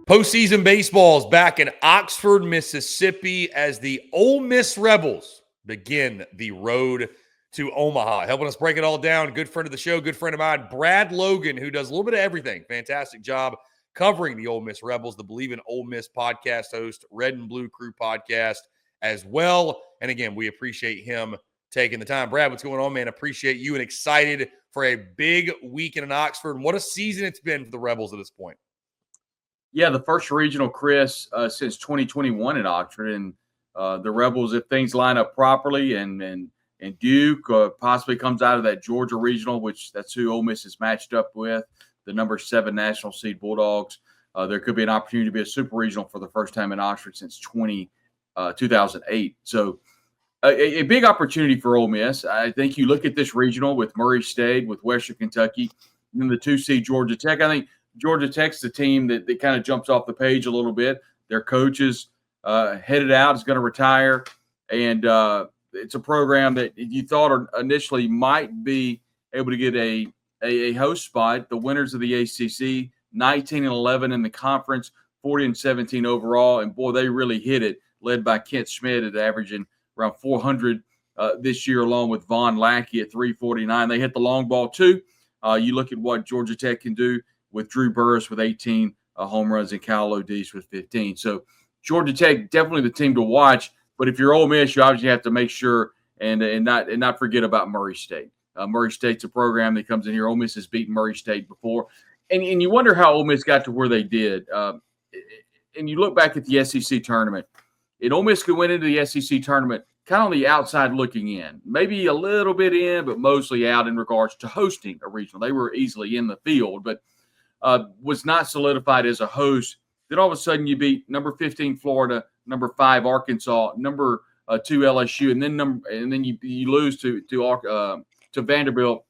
Postseason baseball is back in Oxford, Mississippi, as the Ole Miss Rebels begin the road to Omaha. Helping us break it all down, good friend of the show, good friend of mine, Brad Logan, who does a little bit of everything. Fantastic job covering the Ole Miss Rebels, the Believe in Ole Miss podcast host, Red and Blue Crew podcast as well. And again, we appreciate him taking the time. Brad, what's going on, man? Appreciate you and excited for a big weekend in Oxford. And what a season it's been for the Rebels at this point. Yeah, the first regional, Chris, since 2021 in Oxford. And the Rebels, if things line up properly and Duke possibly comes out of that Georgia regional, which that's who Ole Miss is matched up with, the number 7 national seed Bulldogs, there could be an opportunity to be a super regional for the first time in Oxford since 2008. So a big opportunity for Ole Miss. I think you look at this regional with Murray State, with Western Kentucky, and then the 2 seed Georgia Tech. I think Georgia Tech's the team that kind of jumps off the page a little bit. Their coach is headed out, is going to retire, and it's a program that you thought initially might be able to get a host spot. The winners of the ACC, 19-11 in the conference, 40-17 overall, and boy, they really hit it, led by Kent Schmidt at averaging around 400 this year, along with Von Lackey at 349. They hit the long ball too. You look at what Georgia Tech can do with Drew Burris with 18 home runs and Kyle O'Deese with 15. So Georgia Tech, definitely the team to watch. But if you're Ole Miss, you obviously have to make sure and not forget about Murray State. Murray State's a program that comes in here. Ole Miss has beaten Murray State before. And you wonder how Ole Miss got to where they did. And you look back at the SEC tournament. And Ole Miss could win into the SEC tournament kind of on the outside looking in. Maybe a little bit in, but mostly out in regards to hosting a regional. They were easily in the field, but was not solidified as a host. Then all of a sudden you beat number 15 Florida, number 5 Arkansas, number 2 LSU, and then you lose to Vanderbilt,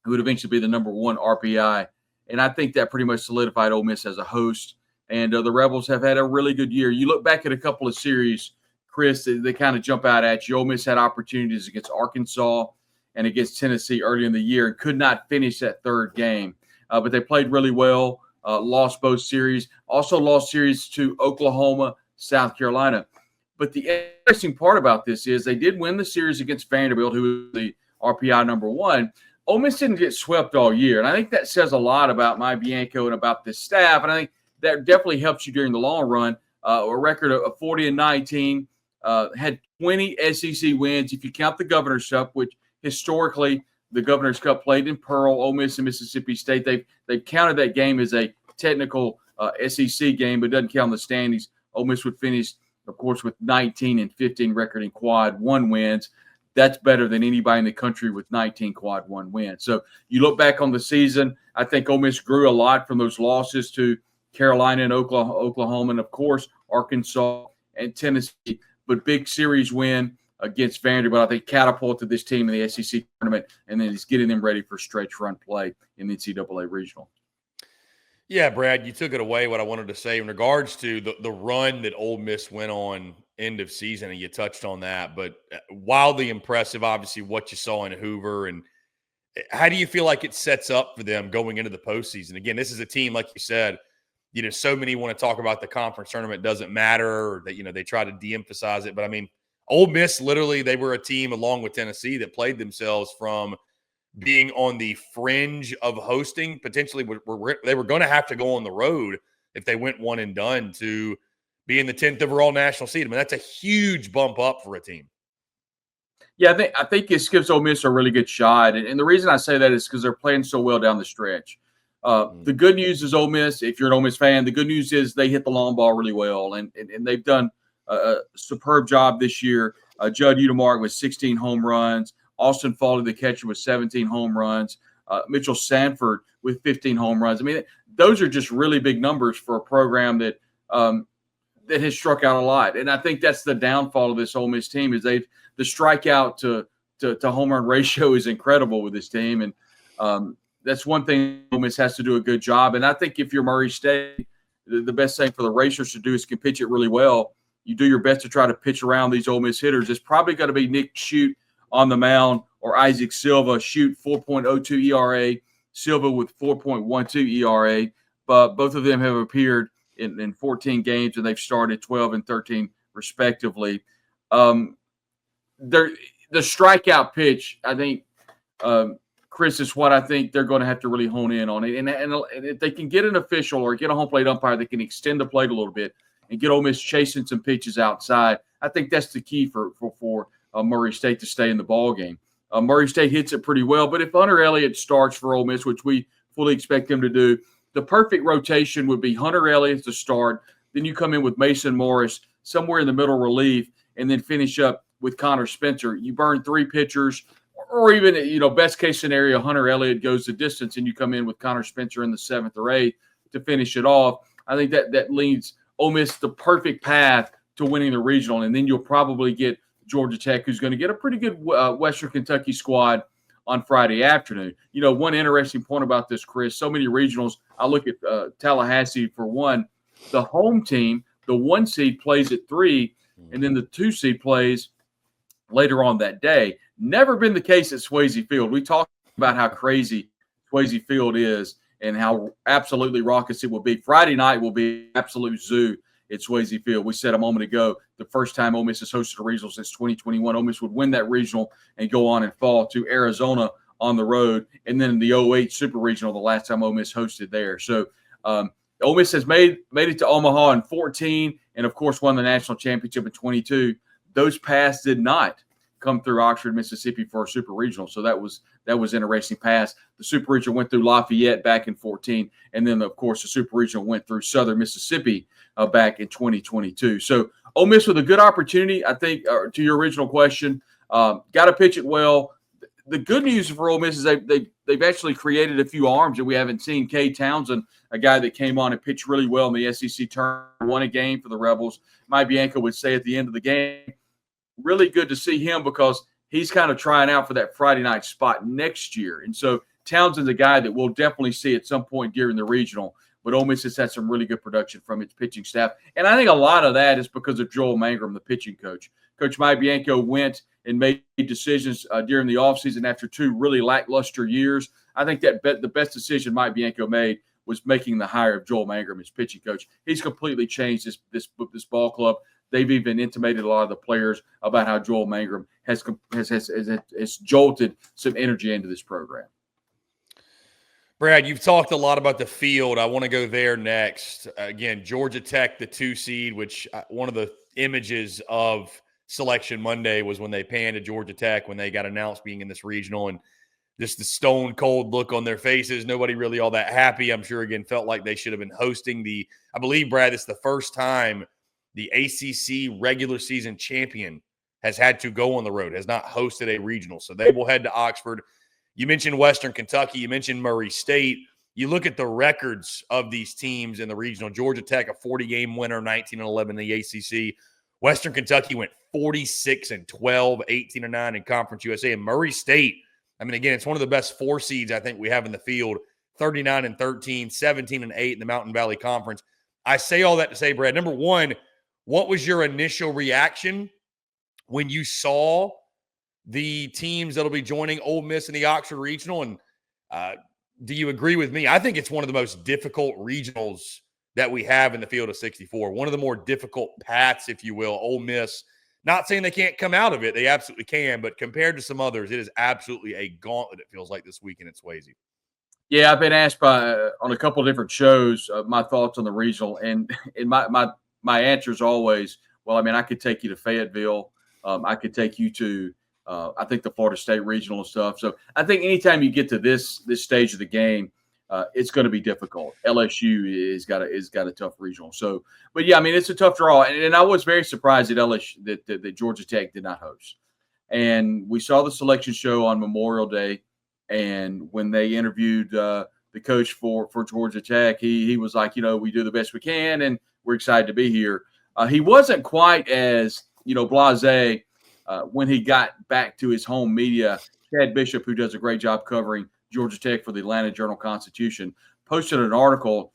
who would eventually be the number 1 RPI. And I think that pretty much solidified Ole Miss as a host. And the Rebels have had a really good year. You look back at a couple of series, Chris, they kind of jump out at you. Ole Miss had opportunities against Arkansas and against Tennessee early in the year and could not finish that third game. But they played really well, lost both series, also lost series to Oklahoma, South Carolina. But the interesting part about this is they did win the series against Vanderbilt, who was the RPI number 1. Ole Miss didn't get swept all year. And I think that says a lot about Mike Bianco and about this staff. And I think that definitely helps you during the long run. A record of 40-19, had 20 SEC wins. If you count the Governor's Cup, which historically the Governor's Cup played in Pearl, Ole Miss and Mississippi State. They've counted that game as a technical SEC game, but it doesn't count in the standings. Ole Miss would finish, of course, with 19-15 record in quad 1 wins. That's better than anybody in the country with 19 quad 1 wins. So you look back on the season, I think Ole Miss grew a lot from those losses to Carolina and Oklahoma, and, of course, Arkansas and Tennessee. But big series win against Vanderbilt, I think, catapulted this team in the SEC tournament, and then he's getting them ready for stretch run play in the NCAA regional. Yeah, Brad, you took it away what I wanted to say in regards to the run that Ole Miss went on end of season, and you touched on that. But wildly impressive, obviously, what you saw in Hoover. And how do you feel like it sets up for them going into the postseason? Again, this is a team, like you said, so many want to talk about the conference tournament doesn't matter, or that, they try to de-emphasize it. But, I mean, Ole Miss, literally, they were a team along with Tennessee that played themselves from being on the fringe of hosting. Potentially, they were going to have to go on the road if they went one and done to being the 10th overall national seed. I mean, that's a huge bump up for a team. Yeah, I think this gives Ole Miss a really good shot. And the reason I say that is because they're playing so well down the stretch. The good news is Ole Miss, if you're an Ole Miss fan, the good news is they hit the long ball really well. And they've done a superb job this year. Judd Udemark with 16 home runs. Austin Foley, the catcher, with 17 home runs. Mitchell Sanford with 15 home runs. I mean, those are just really big numbers for a program that has struck out a lot. And I think that's the downfall of this Ole Miss team is the strikeout to home run ratio is incredible with this team. And that's one thing Ole Miss has to do a good job. And I think if you're Murray State, the best thing for the Racers to do is can pitch it really well. You do your best to try to pitch around these Ole Miss hitters. It's probably going to be Nick Shute on the mound or Isaac Silva. Shute 4.02 ERA, Silva with 4.12 ERA. But both of them have appeared in 14 games, and they've started 12 and 13 respectively. The strikeout pitch, I think, Chris, is what I think they're going to have to really hone in on it. And if they can get an official or get a home plate umpire that can extend the plate a little bit and get Ole Miss chasing some pitches outside, I think that's the key for Murray State to stay in the ball game. Murray State hits it pretty well, but if Hunter Elliott starts for Ole Miss, which we fully expect him to do, the perfect rotation would be Hunter Elliott to start. Then you come in with Mason Morris somewhere in the middle relief, and then finish up with Connor Spencer. You burn 3 pitchers, or even, best case scenario, Hunter Elliott goes the distance, and you come in with Connor Spencer in the 7th or 8th to finish it off. I think that leads Ole Miss the perfect path to winning the regional, and then you'll probably get Georgia Tech, who's going to get a pretty good Western Kentucky squad on Friday afternoon. One interesting point about this, Chris, so many regionals, I look at Tallahassee for one. The home team, the 1 seed, plays at 3, and then the 2 seed plays later on that day. Never been the case at Swayze Field. We talked about how crazy Swayze Field is and how absolutely raucous it will be. Friday night will be absolute zoo at Swayze Field. We said a moment ago, the first time Ole Miss has hosted a regional since 2021, Ole Miss would win that regional and go on and fall to Arizona on the road. And then the 08 Super Regional, the last time Ole Miss hosted there. So Ole Miss has made it to Omaha in 14 and, of course, won the national championship in 22. Those paths did not come through Oxford, Mississippi for a Super Regional. So that was interesting pass. The Super Regional went through Lafayette back in 14, and then, of course, the Super Regional went through Southern Mississippi back in 2022. So Ole Miss with a good opportunity, I think, to your original question. Got to pitch it well. The good news for Ole Miss is they've actually created a few arms that we haven't seen. Cade Townsend, a guy that came on and pitched really well in the SEC tournament, won a game for the Rebels. Mike Bianco would say at the end of the game, really good to see him because he's kind of trying out for that Friday night spot next year. And so Townsend's a guy that we'll definitely see at some point during the regional. But Ole Miss has had some really good production from its pitching staff. And I think a lot of that is because of Joel Mangrum, the pitching coach. Coach Mike Bianco went and made decisions during the offseason after 2 really lackluster years. I think that the best decision Mike Bianco made was making the hire of Joel Mangrum as pitching coach. He's completely changed this ball club. They've even intimated a lot of the players about how Joel Mangrum has jolted some energy into this program. Brad, you've talked a lot about the field. I want to go there next. Again, Georgia Tech, the 2 seed, which one of the images of Selection Monday was when they panned to Georgia Tech when they got announced being in this regional, and just the stone cold look on their faces. Nobody really all that happy. I'm sure, again, felt like they should have been hosting I believe, Brad, it's the first time the ACC regular season champion has had to go on the road, has not hosted a regional. So they will head to Oxford. You mentioned Western Kentucky. You mentioned Murray State. You look at the records of these teams in the regional. Georgia Tech, a 40-game winner, 19-11 in the ACC. Western Kentucky went 46-12, 18-9 in Conference USA. And Murray State, I mean, again, it's one of the best 4 seeds I think we have in the field, 39-13, 17-8 in the Mountain Valley Conference. I say all that to say, Brad, number one, what was your initial reaction when you saw the teams that'll be joining Ole Miss in the Oxford Regional? And do you agree with me? I think it's one of the most difficult regionals that we have in the field of 64. One of the more difficult paths, if you will. Ole Miss, not saying they can't come out of it. They absolutely can. But compared to some others, it is absolutely a gauntlet, it feels like, this weekend at Swayze. Yeah, I've been asked on a couple of different shows my thoughts on the regional. And my answer is always, well, I mean, I could take you to Fayetteville. I could take you to I think the Florida State regional and stuff. So I think anytime you get to this stage of the game, it's going to be difficult. LSU is got a tough regional. So, but yeah, I mean, it's a tough draw. And I was very surprised that LSU that Georgia Tech did not host. And we saw the selection show on Memorial Day, and when they interviewed the coach for Georgia Tech, he was like, we do the best we can, and we're excited to be here. He wasn't quite as blasé when he got back to his home media. Chad Bishop, who does a great job covering Georgia Tech for the Atlanta Journal-Constitution, posted an article,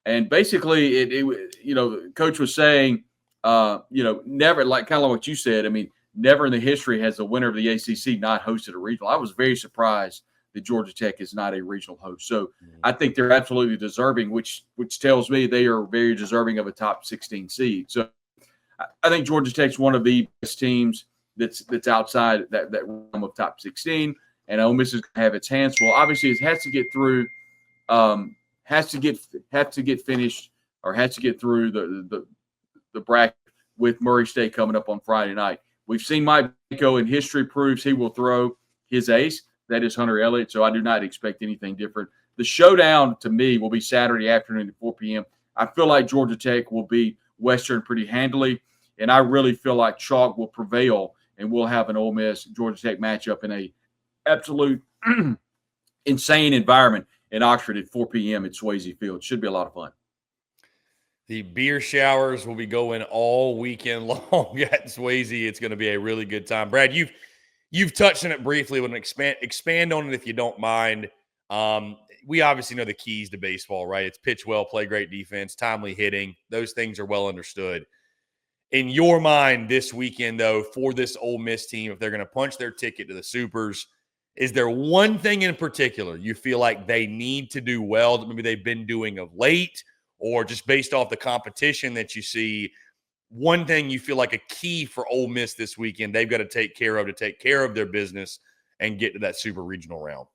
and basically it Coach was saying, never, like kind of like what you said. I mean, never in the history has the winner of the ACC not hosted a regional. I was very surprised that Georgia Tech is not a regional host. So I think they're absolutely deserving, which tells me they are very deserving of a top 16 seed. So I think Georgia Tech's one of the best teams that's outside that realm of top 16, and Ole Miss is going to have its hands full. Obviously, it has to get through, has to get finished, or has to get through the bracket with Murray State coming up on Friday night. We've seen Mike Bianco, and history proves he will throw his ace. That is Hunter Elliott, so I do not expect anything different. The showdown, to me, will be Saturday afternoon at 4 p.m. I feel like Georgia Tech will beat Western pretty handily, and I really feel like chalk will prevail, and we'll have an Ole Miss-Georgia Tech matchup in a absolute insane environment in Oxford at 4 p.m. at Swayze Field. Should be a lot of fun. The beer showers will be going all weekend long at Swayze. It's going to be a really good time. Brad, you've touched on it briefly. We'll expand on it if you don't mind. We obviously know the keys to baseball, right? It's pitch well, play great defense, timely hitting. Those things are well understood. In your mind this weekend, though, for this Ole Miss team, if they're going to punch their ticket to the Supers, is there one thing in particular you feel like they need to do well that maybe they've been doing of late, or just based off the competition that you see, one thing you feel like a key for Ole Miss this weekend they've got to take care of their business and get to that super regional round?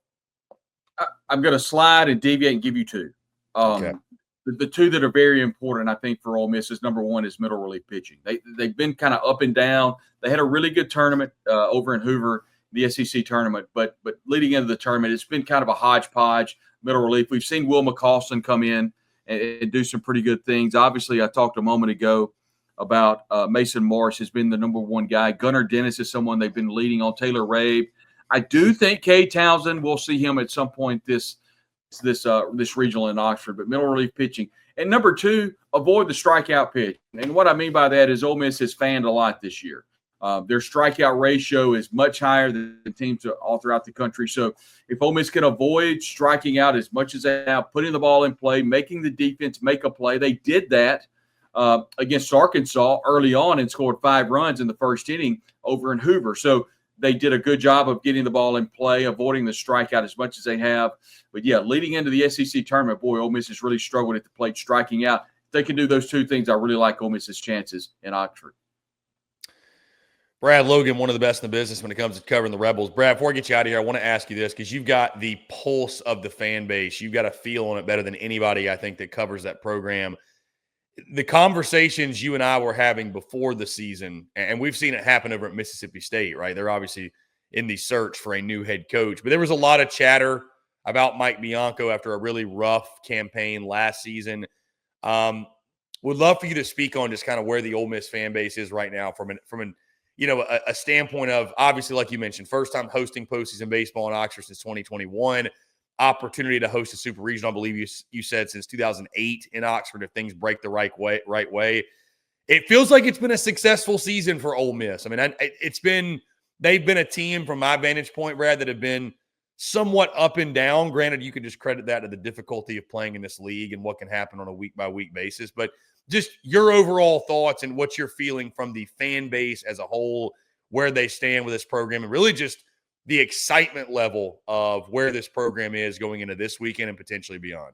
I'm going to slide and deviate and give you two. Okay. The two that are very important, I think, for Ole Miss is number one is middle relief pitching. They've been kind of up and down. They had a really good tournament over in Hoover, the SEC tournament, but leading into the tournament, it's been kind of a hodgepodge middle relief. We've seen Will McCaustin come in and do some pretty good things. Obviously, I talked a moment ago about Mason Morris has been the number one guy. Gunnar Dennis is someone they've been leading on. Taylor Rabe. I do think Kay Townsend, we'll see him at some point this regional in Oxford, but middle relief pitching. And number two, avoid the strikeout pitch. And what I mean by that is Ole Miss has fanned a lot this year. Their strikeout ratio is much higher than teams all throughout the country. So if Ole Miss can avoid striking out as much as they have, putting the ball in play, making the defense make a play, they did that against Arkansas early on and scored 5 runs in the first inning over in Hoover. So they did a good job of getting the ball in play, avoiding the strikeout as much as they have. But, yeah, leading into the SEC tournament, boy, Ole Miss has really struggled at the plate striking out. If they can do those two things, I really like Ole Miss's chances in Oxford. Brad Logan, one of the best in the business when it comes to covering the Rebels. Brad, before I get you out of here, I want to ask you this because you've got the pulse of the fan base. You've got a feel on it better than anybody, I think, that covers that program. The conversations you and I were having before the season, and we've seen it happen over at Mississippi State, right? They're obviously in the search for a new head coach. But there was a lot of chatter about Mike Bianco after a really rough campaign last season. Would love for you to speak on just kind of where the Ole Miss fan base is right now from a standpoint of, obviously, like you mentioned, first time hosting postseason baseball in Oxford since 2021. Opportunity to host a super regional, I believe you said, since 2008 in Oxford if things break the right way. It feels like it's been a successful season for Ole Miss. I mean, they've been a team from my vantage point, Brad, that have been somewhat up and down. Granted, you can just credit that to the difficulty of playing in this league and what can happen on a week-by-week basis. But just your overall thoughts and what you're feeling from the fan base as a whole, where they stand with this program, and really just the excitement level of where this program is going into this weekend and potentially beyond.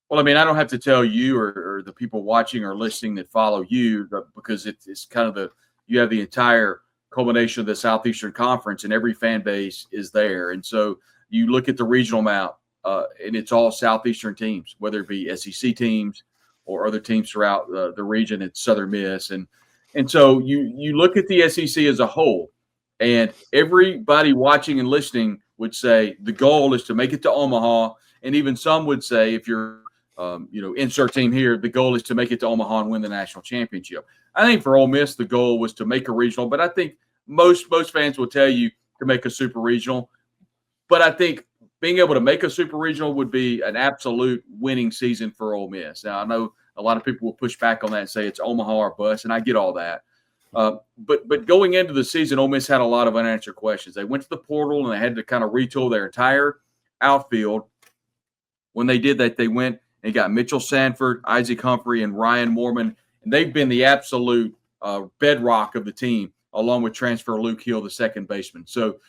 Well, I mean, I don't have to tell you or the people watching or listening that follow you, because it's kind of you have the entire culmination of the Southeastern Conference, and every fan base is there. And so you look at the regional map, and it's all Southeastern teams, whether it be SEC teams or other teams throughout the region. It's Southern Miss. And so you look at the SEC as a whole, and everybody watching and listening would say the goal is to make it to Omaha. And even some would say, if you're, insert team here, the goal is to make it to Omaha and win the national championship. I think for Ole Miss, the goal was to make a regional, but I think most fans will tell you to make a super regional. But I think being able to make a super regional would be an absolute winning season for Ole Miss. Now, I know a lot of people will push back on that and say it's Omaha or bust, and I get all that. But going into the season, Ole Miss had a lot of unanswered questions. They went to the portal and they had to kind of retool their entire outfield. When they did that, they went and got Mitchell Sanford, Isaac Humphrey, and Ryan Moorman, and they've been the absolute bedrock of the team, along with transfer Luke Hill, the second baseman. So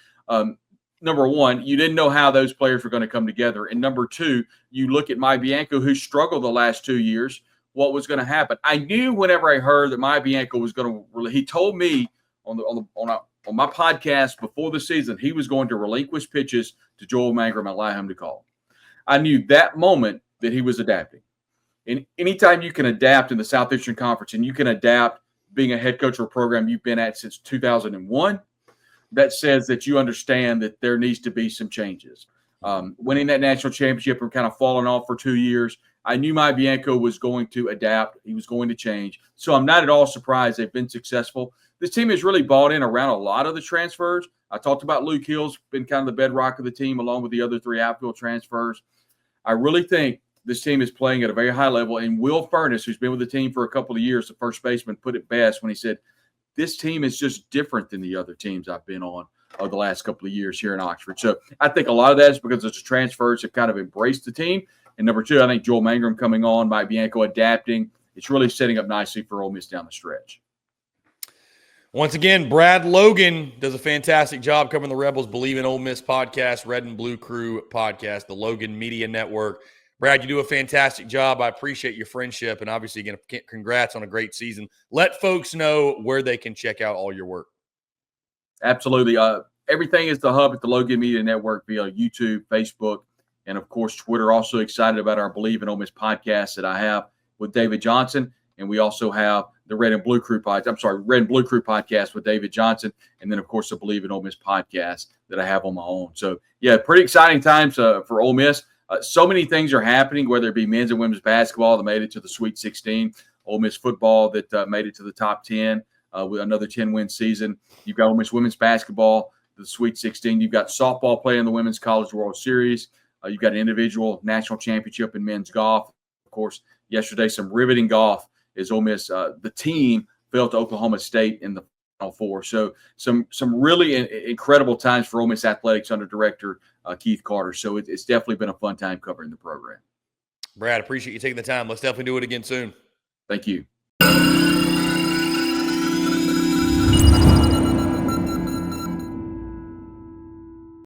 number one, you didn't know how those players were going to come together. And number two, you look at Mike Bianco, who struggled the last 2 years, what was going to happen. I knew whenever I heard that Mike Bianco was going to, he told me on my podcast before the season, he was going to relinquish pitches to Joel Mangrum and allow him to call. I knew that moment that he was adapting. And anytime you can adapt in the Southeastern Conference and you can adapt being a head coach of a program you've been at since 2001, that says that you understand that there needs to be some changes. Winning that national championship and kind of falling off for 2 years, I knew Mike Bianco was going to adapt. He was going to change. So I'm not at all surprised they've been successful. This team has really bought in around a lot of the transfers. I talked about Luke Hill's been kind of the bedrock of the team along with the other 3 outfield transfers. I really think this team is playing at a very high level. And Will Furness, who's been with the team for a couple of years, the first baseman, put it best when he said, this team is just different than the other teams I've been on over the last couple of years here in Oxford. So I think a lot of that is because the transfers have kind of embraced the team. And number two, I think Joel Mangrum coming on, Mike Bianco adapting. It's really setting up nicely for Ole Miss down the stretch. Once again, Brad Logan does a fantastic job covering the Rebels Believe in Ole Miss podcast, Red and Blue Crew podcast, the Logan Media Network. Brad, you do a fantastic job. I appreciate your friendship. And obviously, again, congrats on a great season. Let folks know where they can check out all your work. Absolutely. Everything is the hub at the Logan Media Network via YouTube, Facebook, and, of course, Twitter. Also excited about our Believe in Ole Miss podcast that I have with David Johnson. And we also have the Red and Blue Crew podcast with David Johnson. And then, of course, the Believe in Ole Miss podcast that I have on my own. So, yeah, pretty exciting times for Ole Miss. So many things are happening, whether it be men's and women's basketball that made it to the Sweet 16, Ole Miss football that made it to the top 10 with another 10-win season. You've got Ole Miss women's basketball, the Sweet 16. You've got softball playing the Women's College World Series. You've got an individual national championship in men's golf. Of course, yesterday, some riveting golf as Ole Miss, the team, fell to Oklahoma State in the Final Four. So some really incredible times for Ole Miss athletics under director Keith Carter. So it's definitely been a fun time covering the program. Brad, appreciate you taking the time. Let's definitely do it again soon. Thank you.